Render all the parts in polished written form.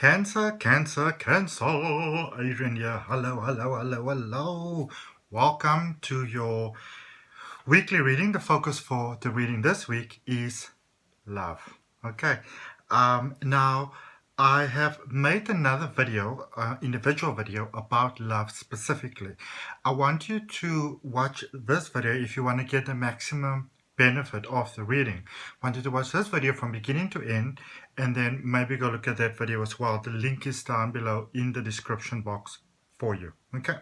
Cancer, Cancer, Cancer. Adrian here. Hello, hello, hello, hello. Welcome to your weekly reading. The focus for the reading this week is love. Okay. Now, I have made another video, individual video about love specifically. I want you to watch this video if you want to get the maximum benefit of the reading. I want you to watch this video from beginning to end, and then maybe go look at that video as well. The link is down below in the description box for you. Okay.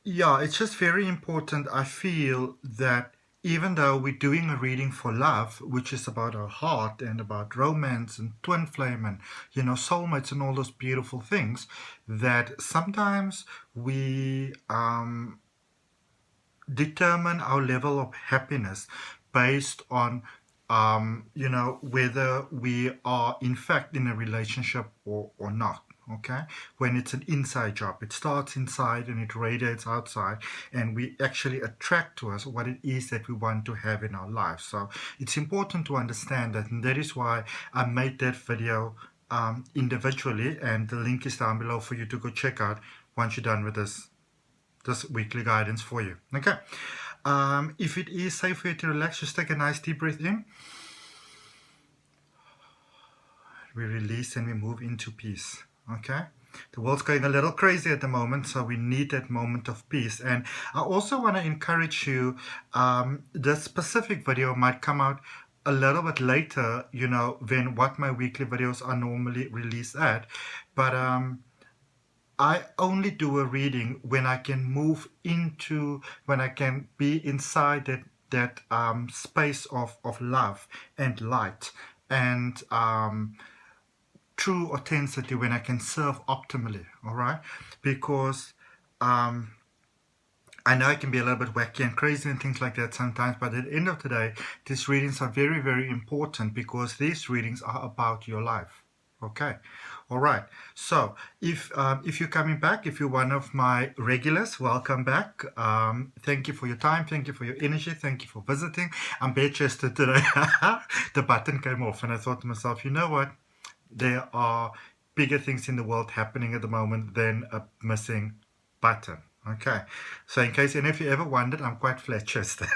Yeah, it's just very important. I feel that even though we're doing a reading for love, which is about our heart and about romance and twin flame and, soulmates and all those beautiful things, that sometimes we determine our level of happiness based on, whether we are in fact in a relationship or not. Okay, when it's an inside job, it starts inside and it radiates outside, and we actually attract to us what it is that we want to have in our life. So it's important to understand that, and that is why I made that video individually, and the link is down below for you to go check out once you're done with this weekly guidance for you. Okay. If it is safe for you to relax, just take a nice deep breath in. We release and we move into peace. Okay, the world's going a little crazy at the moment, so we need that moment of peace. And I also want to encourage you, this specific video might come out a little bit later, than what my weekly videos are normally released at, but I only do a reading when I can move into, when I can be inside that space of love and light and true authenticity, when I can serve optimally. All right, because I know I can be a little bit wacky and crazy and things like that sometimes, but at the end of the day, these readings are very, very important because these readings are about your life. Okay. All right. So if you're coming back, if you're one of my regulars, welcome back. Thank you for your time. Thank you for your energy. Thank you for visiting. I'm bare-chested today. The button came off and I thought to myself, you know what? There are bigger things in the world happening at the moment than a missing button. Okay. So in case any of you ever wondered, I'm quite flat-chested.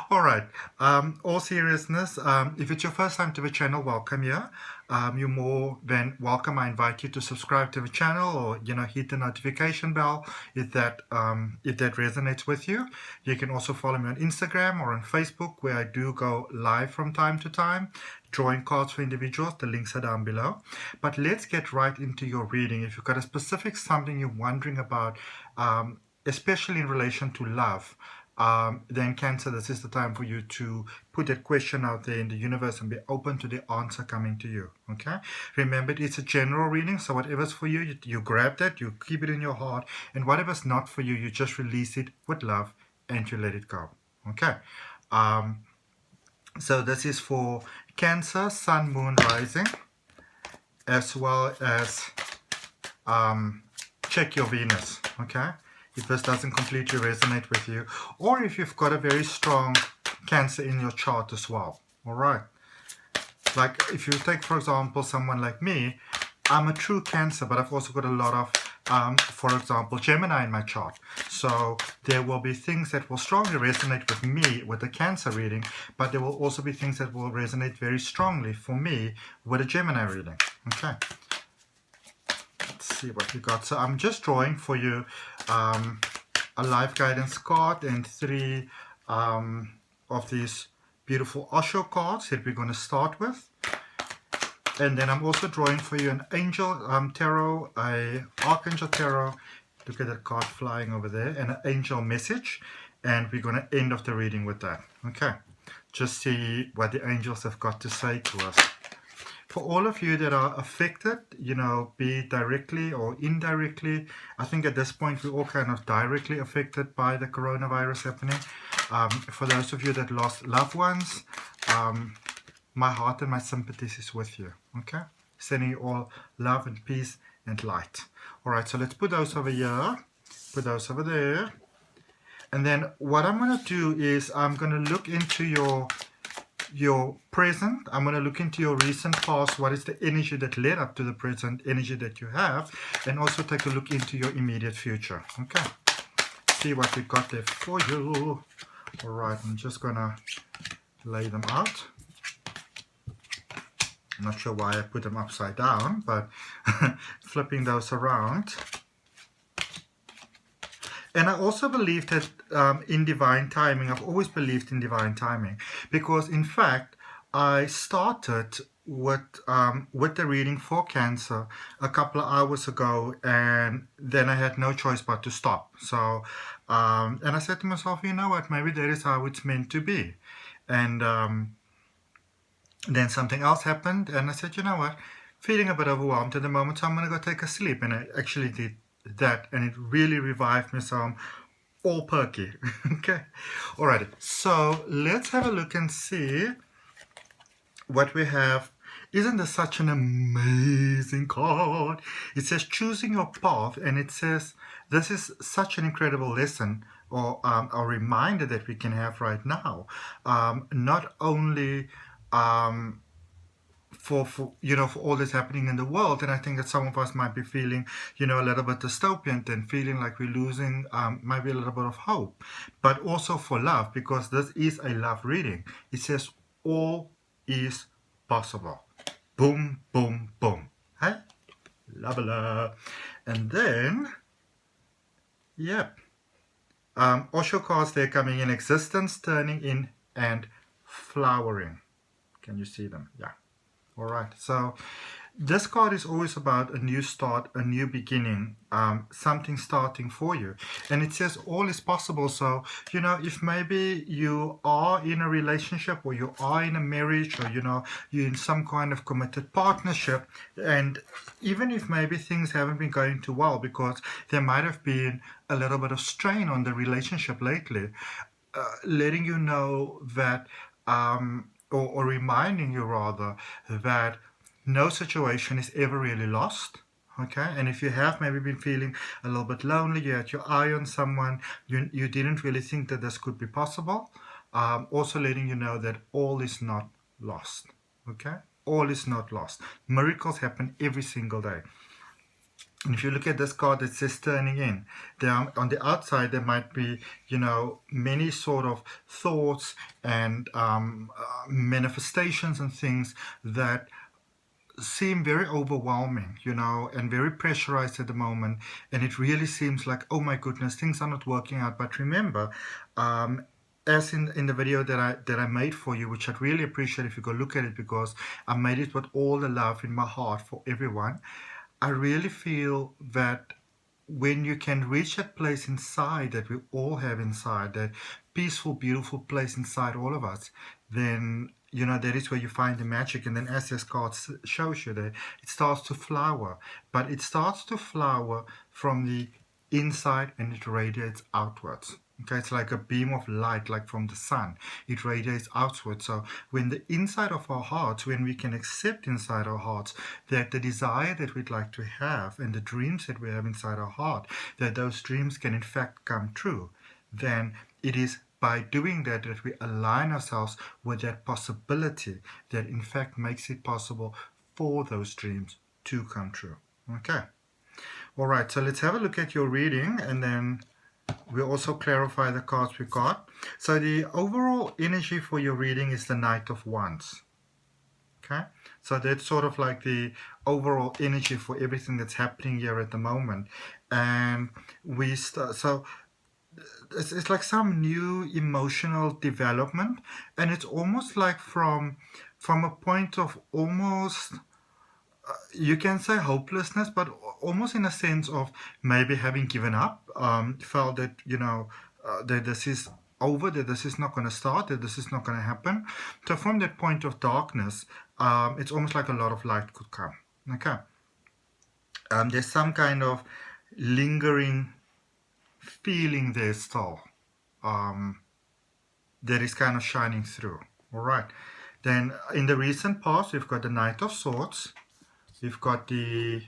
All right. All seriousness, if it's your first time to the channel, welcome here. You're more than welcome. I invite you to subscribe to the channel, or hit the notification bell if that resonates with you. You can also follow me on Instagram or on Facebook, where I do go live from time to time, drawing cards for individuals. The links are down below. But let's get right into your reading. If you've got a specific something you're wondering about, especially in relation to love, then Cancer, this is the time for you to put that question out there in the universe and be open to the answer coming to you. Okay, remember, it's a general reading, so whatever's for you, you grab that, you keep it in your heart, and whatever's not for you, you just release it with love and you let it go. Okay. So this is for Cancer, Sun, Moon, Rising, as well as check your Venus. Okay, if this doesn't completely resonate with you, or if you've got a very strong Cancer in your chart as well. All right, like if you take, for example, someone like me, I'm a true Cancer, but I've also got a lot of, for example, Gemini in my chart. So there will be things that will strongly resonate with me with the Cancer reading, but there will also be things that will resonate very strongly for me with a Gemini reading. Okay. See what we got. So I'm just drawing for you a life guidance card and 3 of these beautiful Osho cards that we're going to start with, and then I'm also drawing for you an angel tarot, a archangel tarot. Look at that card flying over there, and an angel message, and we're going to end off the reading with that. Okay, just see what the angels have got to say to us. For all of you that are affected, be it directly or indirectly, I think at this point we're all kind of directly affected by the coronavirus happening. For those of you that lost loved ones, my heart and my sympathies is with you. Okay, sending you all love and peace and light. All right, so let's put those over here, put those over there, and then what I'm going to do is I'm going to look into your present. I'm going to look into your recent past. What is the energy that led up to the present energy that you have? And also take a look into your immediate future. Okay. See what we got there for you. All right. I'm just going to lay them out. I'm not sure why I put them upside down, but flipping those around. And I also believe that in divine timing, I've always believed in divine timing, because in fact, I started with the reading for Cancer a couple of hours ago, and then I had no choice but to stop. So, and I said to myself, you know what, maybe that is how it's meant to be. And then something else happened, and I said, you know what, feeling a bit overwhelmed at the moment, so I'm going to go take a sleep. And I actually did that, and it really revived me, so I'm all perky. Okay, alrighty, so let's have a look and see what we have. Isn't this such an amazing card? It says choosing your path, and it says this is such an incredible lesson, or a reminder that we can have right now, not only for all that's happening in the world. And I think that some of us might be feeling, a little bit dystopian and feeling like we're losing maybe a little bit of hope, but also for love, because this is a love reading. It says all is possible. Boom, boom, boom. Hey, love. And then, yep, Osho cards, they're coming in: existence, turning in, and flowering. Can you see them? Yeah. All right. So this card is always about a new start, a new beginning, something starting for you. And it says all is possible. So, if maybe you are in a relationship, or you are in a marriage, or, you're in some kind of committed partnership, and even if maybe things haven't been going too well, because there might have been a little bit of strain on the relationship lately, letting you know that, or reminding you rather, that no situation is ever really lost. Okay, and if you have maybe been feeling a little bit lonely, you had your eye on someone, you didn't really think that this could be possible, also letting you know that all is not lost. Okay, all is not lost. Miracles happen every single day. And if you look at this card, it says turning in. There, on the outside, there might be, many sort of thoughts and manifestations and things that seem very overwhelming, and very pressurized at the moment. And it really seems like, oh my goodness, things are not working out. But remember, as in the video that I made for you, which I'd really appreciate if you go look at it, because I made it with all the love in my heart for everyone. I really feel that when you can reach that place inside that we all have inside, that peaceful, beautiful place inside all of us, then, that is where you find the magic. And then as this card shows you, that it starts to flower. But it starts to flower from the inside, and it radiates outwards. Okay, it's like a beam of light, like from the sun. It radiates outwards. So when the inside of our hearts, when we can accept inside our hearts that the desire that we'd like to have, and the dreams that we have inside our heart, that those dreams can in fact come true, then it is by doing that that we align ourselves with that possibility that in fact makes it possible for those dreams to come true. Okay. All right, so let's have a look at your reading, and then we'll also clarify the cards we got. So the overall energy for your reading is the Knight of Wands. Okay, so that's sort of like the overall energy for everything that's happening here at the moment. And we start, so it's like some new emotional development, and it's almost like from a point of almost, you can say hopelessness, but almost in a sense of maybe having given up, felt that, that this is over, that this is not going to start, that this is not going to happen. So from that point of darkness, it's almost like a lot of light could come. Okay. There's some kind of lingering feeling there still, that is kind of shining through. All right. Then in the recent past, we've got the Knight of Swords. We've got the,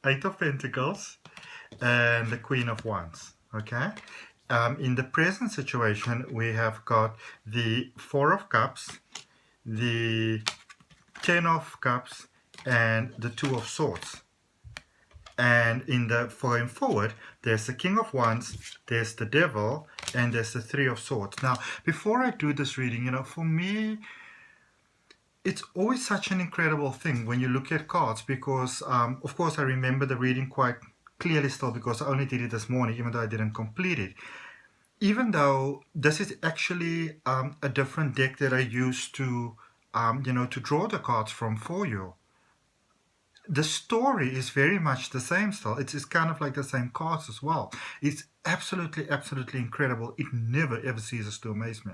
Eight of Pentacles, and the Queen of Wands. Okay, In the present situation, we have got the Four of Cups, the Ten of Cups, and the Two of Swords. And in the going forward, there's the King of Wands, there's the Devil, and there's the Three of Swords. Now, before I do this reading, for me, it's always such an incredible thing when you look at cards because, of course, I remember the reading quite clearly still because I only did it this morning, even though I didn't complete it. Even though this is actually a different deck that I used to, to draw the cards from for you. The story is very much the same still. It's kind of like the same cards as well. It's absolutely, absolutely incredible. It never, ever ceases to amaze me.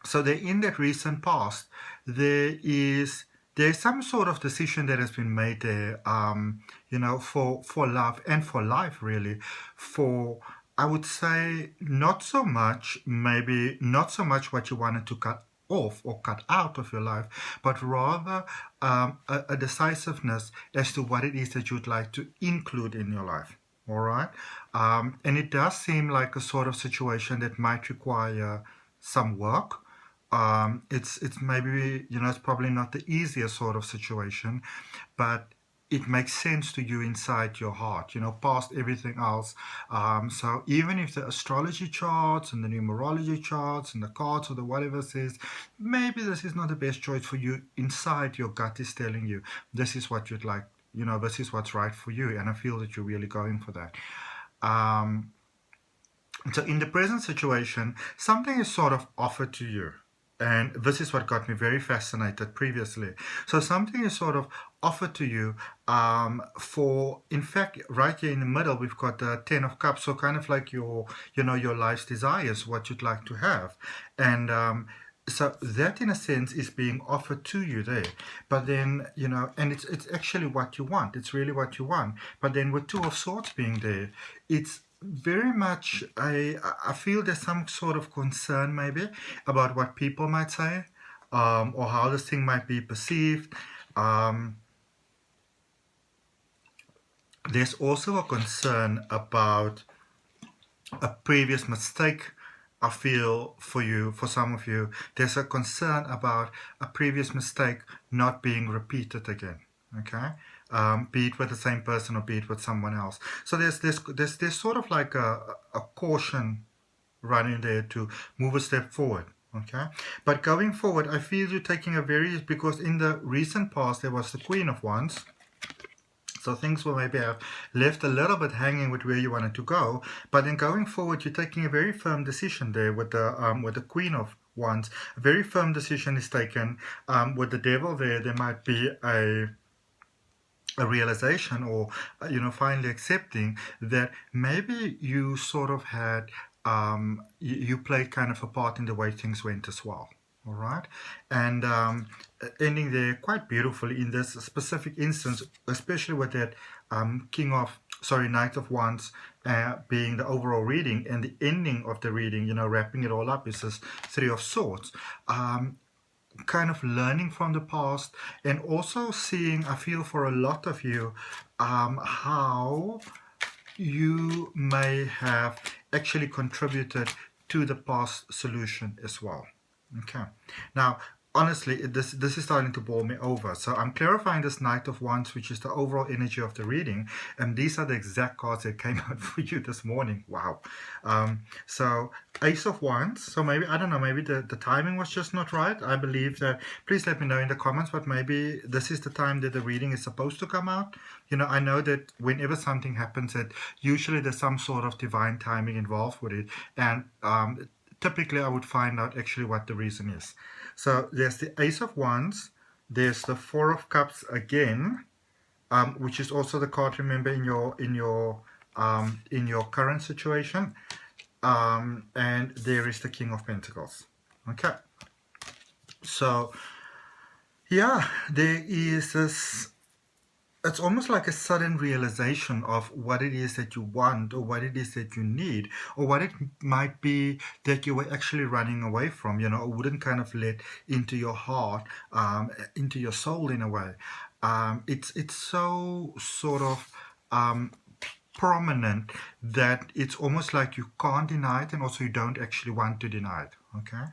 So there, in that recent past, there's some sort of decision that has been made there, for love and for life, really. I would say not so much what you wanted to cut off or cut out of your life, but rather a decisiveness as to what it is that you'd like to include in your life. All right, and it does seem like a sort of situation that might require some work. It's maybe, it's probably not the easiest sort of situation, but it makes sense to you inside your heart, past everything else. So even if the astrology charts and the numerology charts and the cards or the whatever says, maybe this is not the best choice for you, inside your gut is telling you, this is what you'd like, this is what's right for you. And I feel that you're really going for that. So in the present situation, something is sort of offered to you. And this is what got me very fascinated previously. So something is sort of offered to you in fact, right here in the middle, we've got the Ten of Cups. So kind of like your life's desires, what you'd like to have. And so that in a sense is being offered to you there. But then, and it's actually what you want. It's really what you want. But then with Two of Swords being there, it's very much, I feel there's some sort of concern maybe about what people might say, or how this thing might be perceived. There's also a concern about a previous mistake. I feel for some of you, there's a concern about a previous mistake not being repeated again. Okay. Be it with the same person or be it with someone else. So there's sort of like a caution running there to move a step forward. Okay, but going forward, I feel you're taking because in the recent past there was the Queen of Wands. So things will maybe have left a little bit hanging with where you wanted to go, but then going forward, you're taking a very firm decision there with the Queen of Wands. A very firm decision is taken. With the Devil there might be a realization or finally accepting that maybe you sort of had you played kind of a part in the way things went as well. All right, and ending there quite beautifully in this specific instance, especially with that Knight of Wands being the overall reading, and the ending of the reading, wrapping it all up, is this Three of Swords. Kind of learning from the past, and also seeing, I feel for a lot of you, how you may have actually contributed to the past solution as well. Okay, now honestly, this is starting to boil me over. So I'm clarifying this Knight of Wands, which is the overall energy of the reading, and these are the exact cards that came out for you this morning. Wow. So Ace of Wands. So maybe, I don't know, maybe the timing was just not right. I believe that, please let me know in the comments, but maybe this is the time that the reading is supposed to come out. I know that whenever something happens, that usually there's some sort of divine timing involved with it, and typically I would find out actually what the reason is. So there's the Ace of Wands, there's the Four of Cups again, which is also the card, remember, in your current situation, and there is the King of Pentacles. Okay, so yeah, there is this. It's almost like a sudden realization of what it is that you want, or what it is that you need, or what it might be that you were actually running away from, or wouldn't kind of let into your heart, into your soul in a way. It's so sort of prominent that it's almost like you can't deny it, and also you don't actually want to deny it. Okay.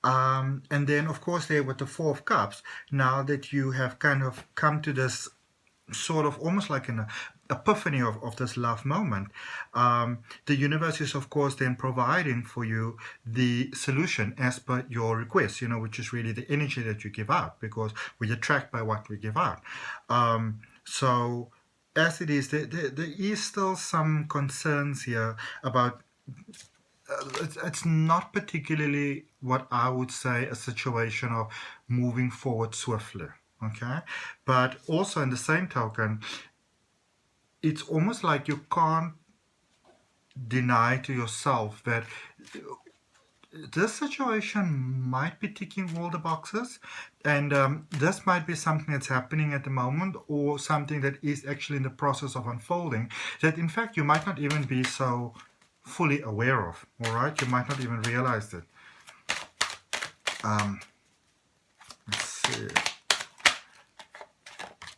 And then, of course, there with the Four of Cups, now that you have kind of come to this sort of almost like an epiphany of this love moment, the universe is, of course, then providing for you the solution as per your request, which is really the energy that you give out, because we attract by what we give out. So as it is, there is still some concerns here about it's not particularly what I would say a situation of moving forward swiftly. Okay, but also in the same token, it's almost like you can't deny to yourself that this situation might be ticking all the boxes, and this might be something that's happening at the moment, or something that is actually in the process of unfolding, that in fact you might not even be so fully aware of. All right, you might not even realize it. Let's see.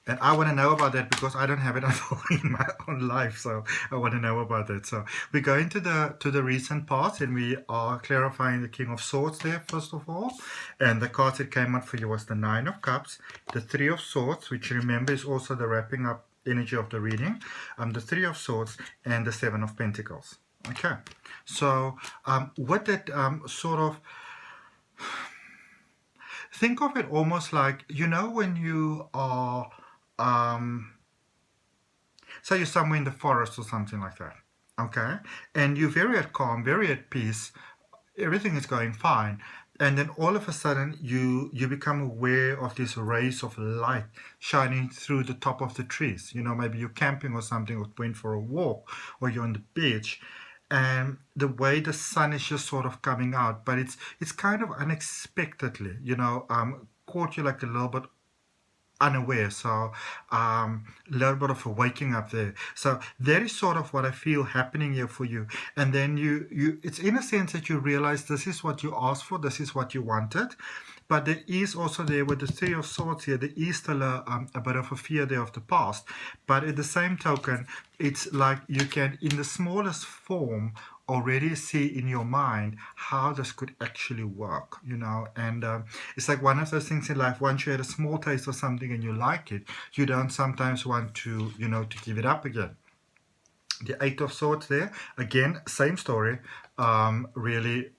And I want to know about that because I don't have it unfolding in my own life, so I want to know about that. So we go into the recent parts, and we are clarifying the King of Swords there first of all. And the cards that came out for you was the Nine of Cups, the Three of Swords, which remember is also the wrapping up energy of the reading, the Three of Swords, and the Seven of Pentacles. Okay, so what that sort of, think of it almost like, when you are so you're somewhere in the forest or something like that, okay, and you're very at calm, very at peace, everything is going fine, and then all of a sudden you become aware of these rays of light shining through the top of the trees. Maybe you're camping or something, or went for a walk, or you're on the beach, and the way the sun is just sort of coming out, but it's kind of unexpectedly, caught you like a little bit unaware, so a little bit of a waking up there. So that is sort of what I feel happening here for you. And then you it's in a sense that you realize this is what you asked for, this is what you wanted. But there is also there with the Three of Swords here, there is still a bit of a fear there of the past. But at the same token, it's like you can, in the smallest form, already see in your mind how this could actually work, and it's like one of those things in life, once you had a small taste of something and you like it, you don't sometimes want to, to give it up again. The Eight of Swords there, again, same story, really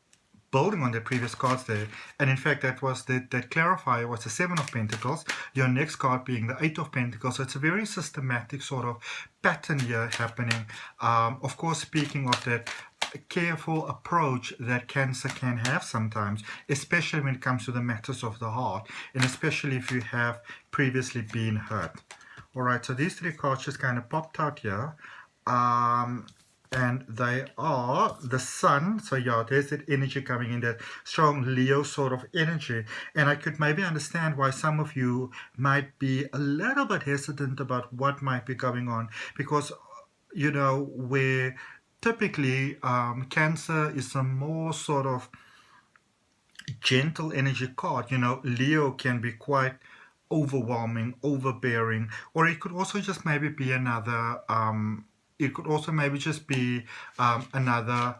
building on the previous cards there, and in fact that was that clarifier was the Seven of Pentacles, your next card being the Eight of Pentacles. So it's a very systematic sort of pattern here happening, of course, speaking of that careful approach that Cancer can have sometimes, especially when it comes to the matters of the heart, and especially if you have previously been hurt. All right, so these three cards just kind of popped out here, and they are the Sun. So yeah, there's that energy coming in, that strong Leo sort of energy, and I could maybe understand why some of you might be a little bit hesitant about what might be going on, because where typically Cancer is a more sort of gentle energy card. Leo can be quite overwhelming, overbearing, or it could also just maybe be another another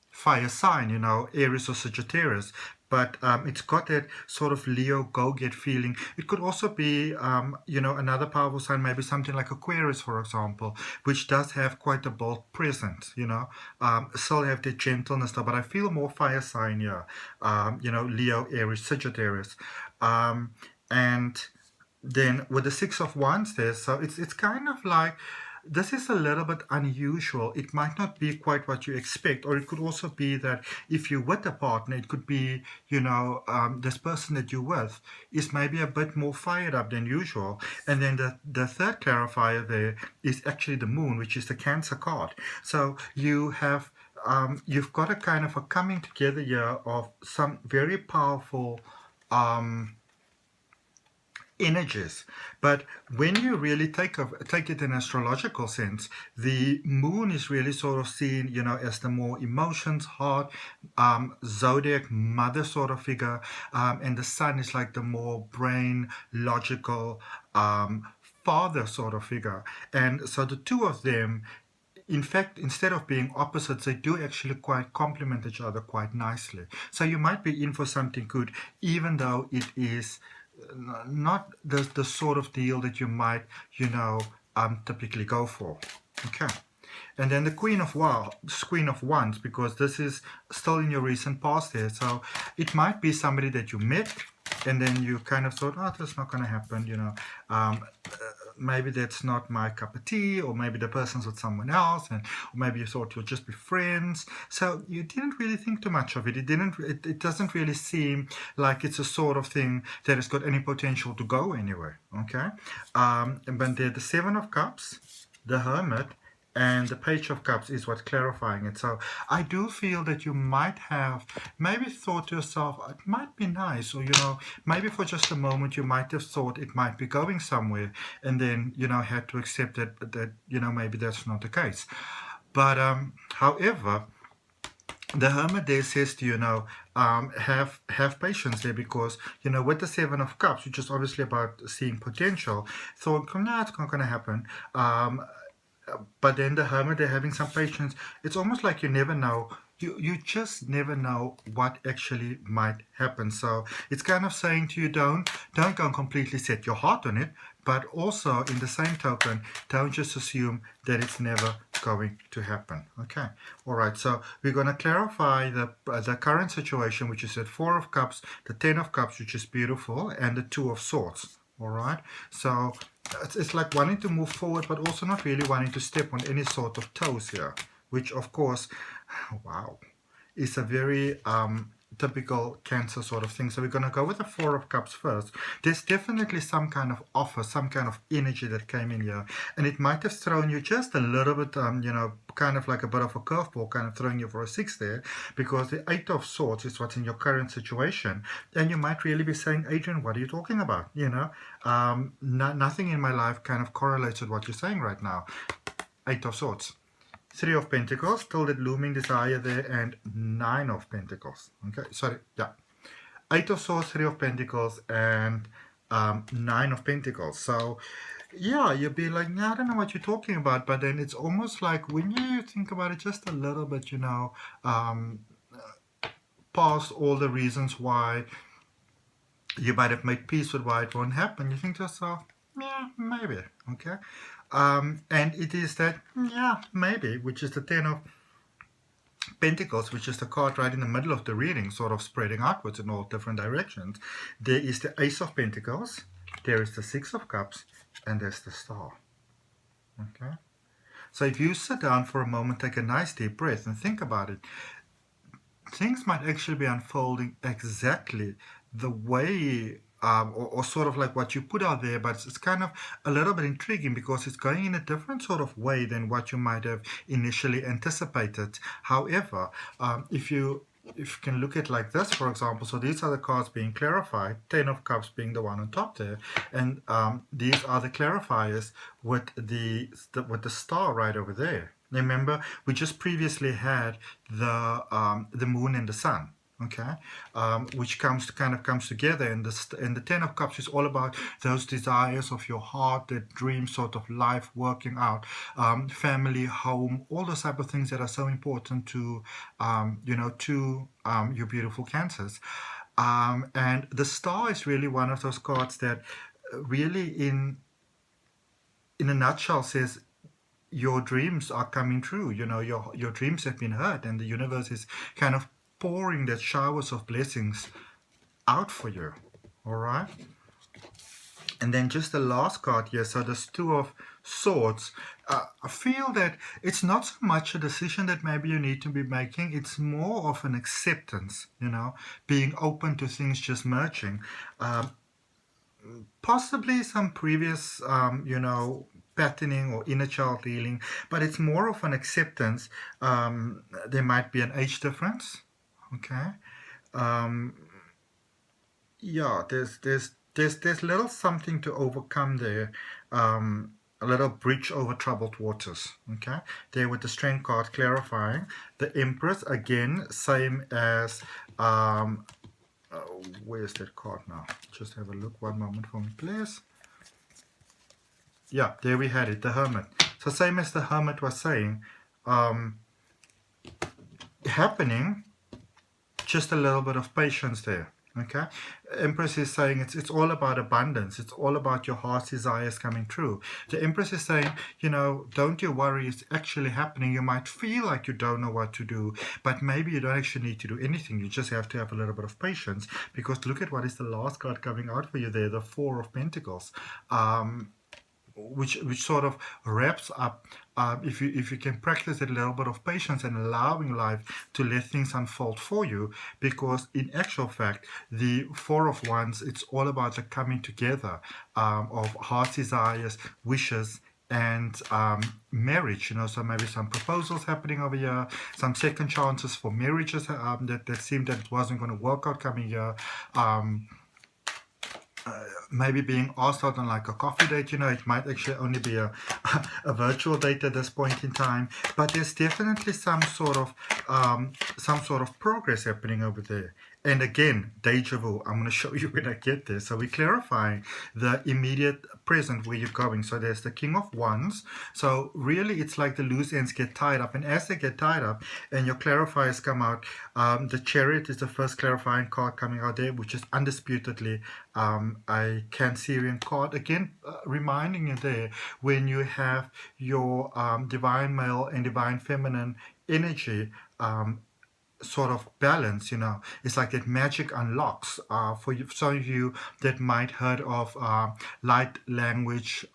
fire sign, Aries or Sagittarius. But it's got that sort of Leo go-get feeling. It could also be, another powerful sign, maybe something like Aquarius, for example, which does have quite a bold presence, still have the gentleness though, but I feel more fire sign here, Leo, Aries, Sagittarius. And then with the Six of Wands there, so it's kind of like, this is a little bit unusual. It might not be quite what you expect, or it could also be that if you're with a partner, it could be, this person that you're with is maybe a bit more fired up than usual. And then the third clarifier there is actually the Moon, which is the Cancer card. So you have, you've got a kind of a coming together here of some very powerful energies. But when you really take it in astrological sense, the Moon is really sort of seen, as the more emotions, heart, zodiac mother sort of figure, and the Sun is like the more brain, logical, father sort of figure. And so the two of them, in fact, instead of being opposites, they do actually quite complement each other quite nicely. So you might be in for something good, even though it is not the sort of deal that you might, typically go for. Okay. And then the Queen of Wands, because this is still in your recent past there. So it might be somebody that you met, and then you kind of thought, oh, that's not going to happen, maybe that's not my cup of tea, or maybe the person's with someone else, or maybe you thought you'll just be friends. So you didn't really think too much of it. It doesn't really seem like it's a sort of thing that has got any potential to go anywhere. Okay. But the Seven of Cups, the Hermit, and the Page of Cups is what's clarifying it. So I do feel that you might have maybe thought to yourself, it might be nice, or maybe for just a moment you might have thought it might be going somewhere, and then had to accept that maybe that's not the case. But however, the Hermit there says to have patience there, because with the Seven of Cups, which is obviously about seeing potential, thought, no, it's not going to happen. But then the Hermit, they're having some patience. It's almost like you never know. You just never know what actually might happen. So it's kind of saying to you, don't go and completely set your heart on it, but also in the same token, don't just assume that it's never going to happen. Okay. All right. So we're going to clarify the current situation, which is the Four of Cups, the Ten of Cups, which is beautiful, and the Two of Swords. All right. So it's like wanting to move forward, but also not really wanting to step on any sort of toes here, which of course, wow, is a very typical Cancer sort of thing. So we're going to go with the Four of Cups first. There's definitely some kind of offer, some kind of energy that came in here, and it might have thrown you just a little bit, kind of like a bit of a curveball, kind of throwing you for a six there, because the Eight of Swords is what's in your current situation, and you might really be saying, Adrian, what are you talking about? Nothing in my life kind of correlates with what you're saying right now. Eight of Swords. Three of Pentacles, still that looming desire there, and Nine of Pentacles. Okay, sorry, yeah. Eight of Swords, Three of Pentacles, and Nine of Pentacles. So, yeah, you'll be like, I don't know what you're talking about, but then it's almost like when you think about it just a little bit, past all the reasons why you might have made peace with why it won't happen, you think to yourself, yeah, maybe, okay? And it is that, yeah, maybe, which is the Ten of Pentacles, which is the card right in the middle of the reading, sort of spreading outwards in all different directions. There is the Ace of Pentacles, there is the Six of Cups, and there's the Star. Okay? So if you sit down for a moment, take a nice deep breath and think about it, things might actually be unfolding exactly the way or sort of like what you put out there, but it's kind of a little bit intriguing because it's going in a different sort of way than what you might have initially anticipated. However, if you can look at like this, for example, so these are the cards being clarified, Ten of Cups being the one on top there, and these are the clarifiers with the Star right over there. Remember, we just previously had the Moon and the Sun. Okay, which comes together, and the Ten of Cups is all about those desires of your heart, that dream sort of life working out, family, home, all those type of things that are so important to your beautiful Cancers. And the Star is really one of those cards that really in a nutshell says your dreams are coming true. Your dreams have been heard, and the universe is kind of pouring that showers of blessings out for you. All right. And then just the last card here, so there's Two of Swords. I feel that it's not so much a decision that maybe you need to be making, it's more of an acceptance, being open to things just merging. Possibly some previous patterning or inner child healing, but it's more of an acceptance. There might be an age difference. Okay. Yeah, there's little something to overcome there. A little bridge over troubled waters. Okay. There with the Strength card clarifying. The Empress, again, same as where's that card now? Just have a look. One moment for me, please. Yeah, there we had it, the Hermit. So same as the Hermit was saying, happening, just a little bit of patience there. Okay, Empress is saying it's all about abundance. It's all about your heart's desires coming true. The Empress is saying, don't you worry, it's actually happening. You might feel like you don't know what to do, but maybe you don't actually need to do anything. You just have to have a little bit of patience, because look at what is the last card coming out for you there, the Four of Pentacles. Which sort of wraps up, if you can practice a little bit of patience and allowing life to let things unfold for you, because in actual fact the Four of Wands, it's all about the coming together of heart's desires, wishes, and marriage. So maybe some proposals happening over here, some second chances for marriages that seemed that it wasn't going to work out coming here. Maybe being asked out on like a coffee date, it might actually only be a virtual date at this point in time, but there's definitely some sort of progress happening over there. And again, deja vu, I'm going to show you when I get there. So we're clarifying the immediate present where you're going. So there's the King of Wands. So really it's like the loose ends get tied up, and as they get tied up and your clarifiers come out, the Chariot is the first clarifying card coming out there, which is undisputedly a Cancerian card. Again, reminding you there, when you have your divine male and divine feminine energy sort of balance, it's like that magic unlocks for you. Some of you that might heard of light language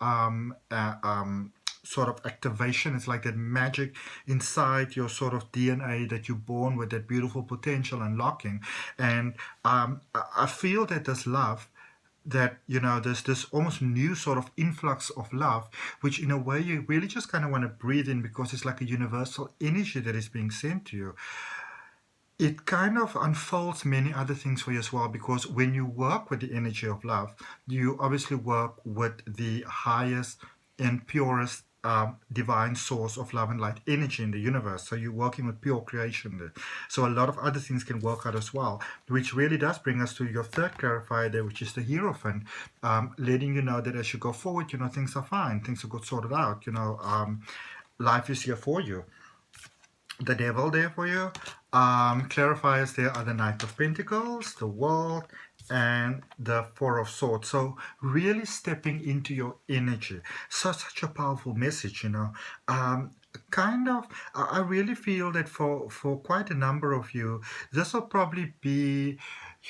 sort of activation. It's like that magic inside your sort of DNA that you're born with, that beautiful potential unlocking. And I feel that this love, that there's this almost new sort of influx of love, which in a way you really just kind of want to breathe in, because it's like a universal energy that is being sent to you. It kind of unfolds many other things for you as well, because when you work with the energy of love, you obviously work with the highest and purest divine source of love and light energy in the universe. So you're working with pure creation there. So a lot of other things can work out as well, which really does bring us to your third clarifier there, which is the Hierophant, letting you know that as you go forward, things are fine, things are good, sorted out, life is here for you. The Devil there for you. Clarifiers there are the Knight of Pentacles, the World, and the Four of Swords. So really stepping into your energy. Such a powerful message, I really feel that for quite a number of you, this will probably be,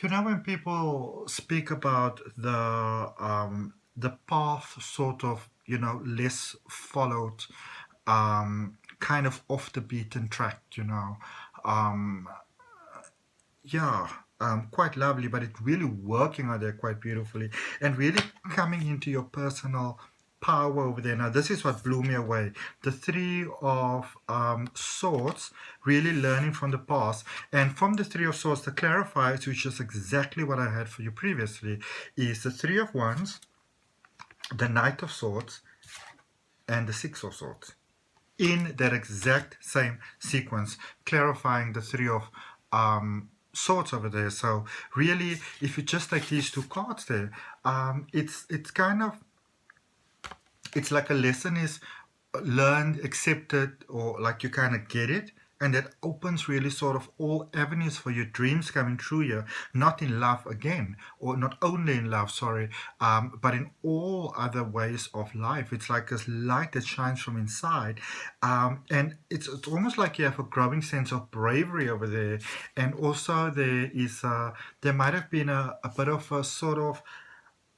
when people speak about the path sort of, less followed, kind of off the beaten track, quite lovely, but it's really working out there quite beautifully and really coming into your personal power over there. Now this is what blew me away, the Three of Swords, really learning from the past. And from the Three of Swords, the clarifiers, which is exactly what I had for you previously, is the Three of Wands, the Knight of Swords, and the Six of Swords, in that exact same sequence, clarifying the Three of Swords over there. So really, if you just take these two cards there, it's like a lesson is learned, accepted, or like you kind of get it, and that opens really sort of all avenues for your dreams coming true here, not in love again, or not only in love, sorry, but in all other ways of life. It's like this light that shines from inside, and it's almost like you have a growing sense of bravery over there. And also there might have been a bit of a sort of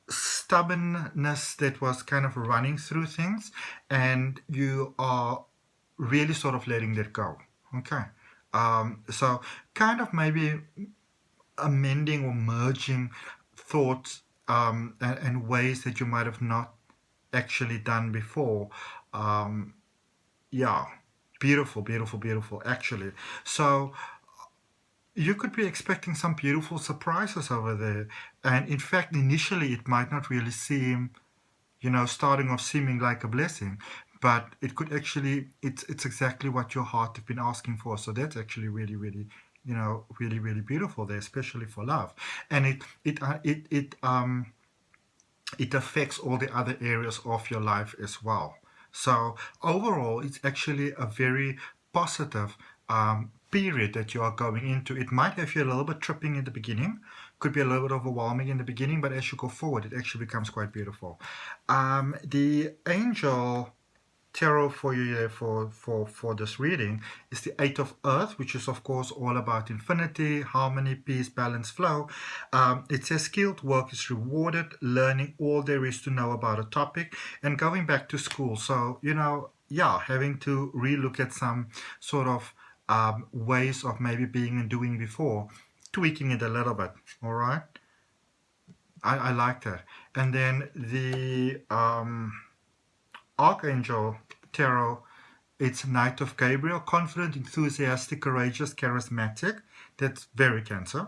stubbornness that was kind of running through things, and you are really sort of letting that go. Okay, so kind of maybe amending or merging thoughts and ways that you might have not actually done before. Beautiful, beautiful, beautiful, actually. So you could be expecting some beautiful surprises over there. And in fact, initially it might not really seem, starting off seeming like a blessing, but it could actually, it's exactly what your heart has been asking for. So that's actually really, really, really, really beautiful there, especially for love. And it affects all the other areas of your life as well. So overall, it's actually a very positive period that you are going into. It might have you a little bit tripping in the beginning, could be a little bit overwhelming in the beginning, but as you go forward, it actually becomes quite beautiful. The angel tarot for you for this reading is the Eight of Earth, which is of course all about infinity, harmony, peace, balance, flow. It says skilled work is rewarded, learning all there is to know about a topic, and going back to school. So yeah, having to relook at some sort of ways of maybe being and doing before, tweaking it a little bit. All right, I like that. And then the Archangel Tarot, it's Knight of Gabriel, confident, enthusiastic, courageous, charismatic. That's very Cancer.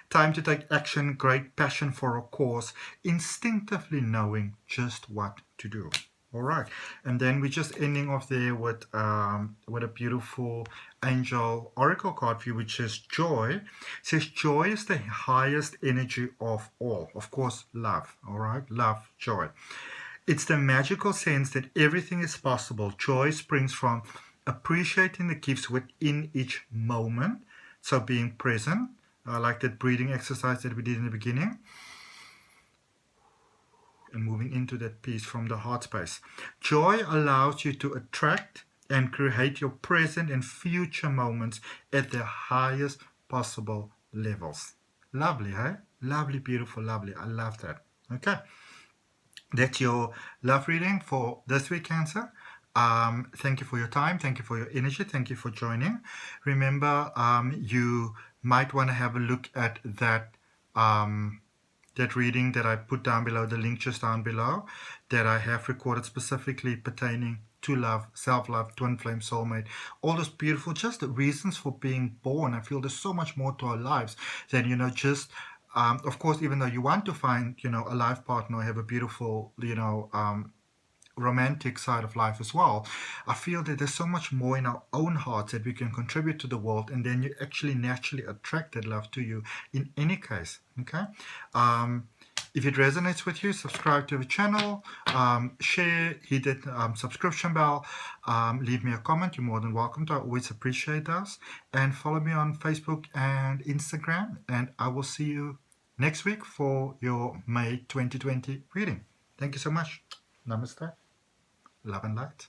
Time to take action, great passion for a cause, instinctively knowing just what to do. All right, and then we're just ending off there with a beautiful angel oracle card for you, which says joy. It says joy is the highest energy of all. Of course, love. All right, love, joy. It's the magical sense that everything is possible. Joy springs from appreciating the gifts within each moment. So being present, like that breathing exercise that we did in the beginning. And moving into that peace from the heart space. Joy allows you to attract and create your present and future moments at the highest possible levels. Lovely, hey? Lovely, beautiful, lovely. I love that. Okay. That's your love reading for this week, Cancer. Thank you for your time. Thank you for your energy. Thank you for joining. Remember, you might want to have a look at that that reading that I put down below, the link just down below, that I have recorded specifically pertaining to love, self-love, twin flame, soulmate, all those beautiful, just the reasons for being born. I feel there's so much more to our lives than, just of course, even though you want to find, a life partner, have a beautiful, romantic side of life as well, I feel that there's so much more in our own hearts that we can contribute to the world, and then you actually naturally attract that love to you in any case. Okay. If it resonates with you, subscribe to the channel, share, hit that subscription bell, leave me a comment. You're more than welcome to. I always appreciate those. And follow me on Facebook and Instagram. And I will see you next week for your May 2020 reading. Thank you so much. Namaste. Love and light.